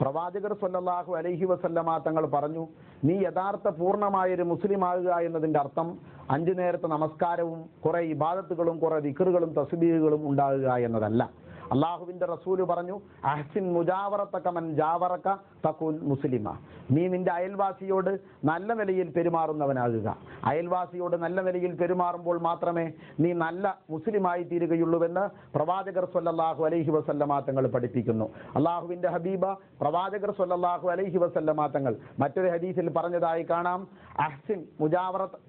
പ്രവാചകർ സ്വല്ലല്ലാഹു അലൈഹി വസല്ലമ തങ്ങൾ പറഞ്ഞു, നീ യഥാർത്ഥ പൂർണ്ണമായൊരു മുസ്ലിം ആകുക എന്നതിൻ്റെ അർത്ഥം 5 നേരത്തെ നമസ്കാരവും കുറെ ഇബാദത്തുകളും കുറെ ദിക്റുകളും തസ്ബീഹുകളും ഉണ്ടാകുക എന്നതല്ല. അള്ളാഹുവിൻ്റെ റസൂല് പറഞ്ഞു, അഹ്സിൻ മുജാവറത്തക മൻ ജാവറക തകുൻ മുസ്ലിമ. നീ നിന്റെ അയൽവാസിയോട് നല്ല നിലയിൽ പെരുമാറുന്നവനാകുക. അയൽവാസിയോട് നല്ല നിലയിൽ പെരുമാറുമ്പോൾ മാത്രമേ നീ നല്ല മുസ്ലിമായി തീരുകയുള്ളൂവെന്ന് പ്രവാചകർ സ്വല്ലല്ലാഹു അലൈഹി വസല്ലമ തങ്ങൾ പഠിപ്പിക്കുന്നു. അള്ളാഹുവിൻ്റെ ഹബീബ പ്രവാചകർ സ്വല്ലല്ലാഹു അലൈഹി വസല്ലമ തങ്ങൾ മറ്റൊരു ഹദീസിൽ പറഞ്ഞതായി കാണാം, അഹ്സിൻ മുജാവറത്ത്,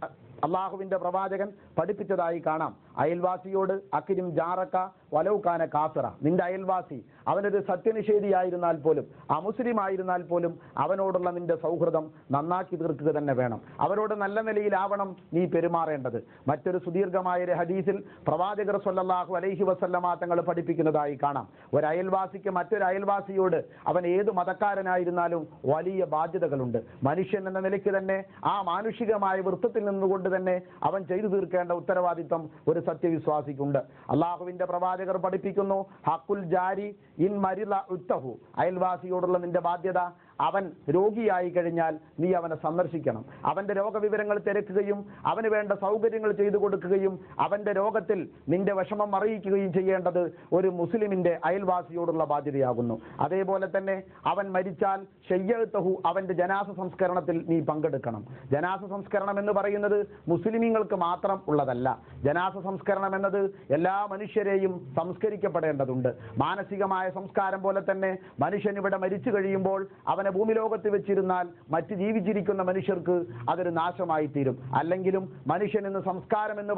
അള്ളാഹുവിൻ്റെ പ്രവാചകൻ പഠിപ്പിച്ചതായി കാണാം, അയൽവാസിയോട് അക്രിം ജാറക വലൗകാന കാഫിറ. നിന്റെ അയൽവാസി അവനൊരു സത്യനിഷേധിയായിരുന്നാൽ പോലും അമുസ്ലിം ആയിരുന്നാൽ പോലും അവനോടുള്ള നിന്റെ സൗഹൃദം നന്നാക്കി തീർക്കുക തന്നെ വേണം. അവരോട് നല്ല നിലയിലാവണം നീ പെരുമാറേണ്ടത്. മറ്റൊരു സുദീർഘമായ ഒരു ഹദീസിൽ പ്രവാചകർ സ്വല്ലല്ലാഹു അലൈഹി വസല്ലമ തങ്ങൾ പഠിപ്പിക്കുന്നതായി കാണാം, ഒരു അയൽവാസിക്ക് മറ്റൊരു അയൽവാസിയോട് അവൻ ഏത് മതക്കാരനായിരുന്നാലും വലിയ ബാധ്യതകളുണ്ട്. മനുഷ്യൻ എന്ന നിലയ്ക്ക് തന്നെ ആ മാനുഷികമായ വൃത്തത്തിൽ നിന്നുകൊണ്ട് തന്നെ അവൻ ചെയ്തു തീർക്കേണ്ട ഉത്തരവാദിത്വം ഒരു സത്യവിശ്വാസിക്കുണ്ട്. അള്ളാഹുവിൻ്റെ പ്രവാചകർ പഠിപ്പിക്കുന്നു, ഹഖുൽ ജാരി ഇൻ മരിള ഉത്തഹു. അയൽവാസിയോടുള്ള നിന്റെ ബാധ്യത, അവൻ രോഗിയായി കഴിഞ്ഞാൽ നീ അവനെ സന്ദർശിക്കണം. അവൻ്റെ രോഗവിവരങ്ങൾ തിരക്കുകയും അവന് വേണ്ട സൗകര്യങ്ങൾ ചെയ്തു കൊടുക്കുകയും അവൻ്റെ രോഗത്തിൽ നിന്റെ വിഷമം അറിയിക്കുകയും ചെയ്യേണ്ടത് ഒരു മുസ്ലിമിൻ്റെ അയൽവാസിയോടുള്ള ബാധ്യതയാകുന്നു. അതേപോലെ തന്നെ അവൻ മരിച്ചാൽ ഷയ്യഅ്തഹു, അവൻ്റെ ജനാസ സംസ്കരണത്തിൽ നീ പങ്കെടുക്കണം. ജനാസ സംസ്കരണം എന്ന് പറയുന്നത് മുസ്ലിമീങ്ങൾക്ക് മാത്രം ഉള്ളതല്ല. ജനാസ സംസ്കരണം എന്നത് എല്ലാ മനുഷ്യരെയും സംസ്കരിക്കപ്പെടേണ്ടതുണ്ട്. മാനസികമായ സംസ്കാരം പോലെ തന്നെ മനുഷ്യൻ ഇവിടെ മരിച്ചു കഴിയുമ്പോൾ അവനെ ഭൂമി ലോകത്ത് വെച്ചിരുന്നാൽ മറ്റ് ജീവിച്ചിരിക്കുന്ന മനുഷ്യർക്ക് അതൊരു നാശമായി തീരും. അല്ലെങ്കിലും മനുഷ്യൻ ഇന്ന് സംസ്കാരം എന്ന്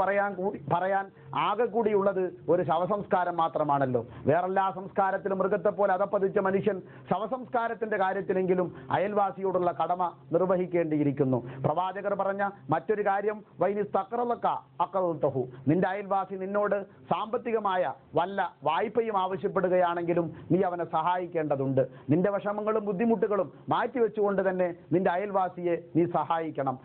പറയാൻ ആകെ കൂടിയുള്ളത് ഒരു ശവസംസ്കാരം മാത്രമാണല്ലോ. വേറെല്ലാ സംസ്കാരത്തിലും മൃഗത്തെ പോലെ അതപ്പതിച്ച മനുഷ്യൻ ശവസംസ്കാരത്തിന്റെ കാര്യത്തിലെങ്കിലും അയൽവാസിയോടുള്ള കടമ നിർവഹിക്കേണ്ടിയിരിക്കുന്നു. പ്രവാചകർ പറഞ്ഞ മറ്റൊരു കാര്യം, നിന്റെ അയൽവാസി നിന്നോട് സാമ്പത്തികമായ വല്ല വായ്പയും ആവശ്യപ്പെടുകയാണെങ്കിലും നീ അവനെ സഹായിക്കേണ്ടതുണ്ട്. നിന്റെ വിഷമങ്ങളും ബുദ്ധിമുട്ടുകളും മാറ്റിവെച്ചുകൊണ്ട് തന്നെ നിന്റെ അയൽവാസിയെ നീ സഹായിക്കണം.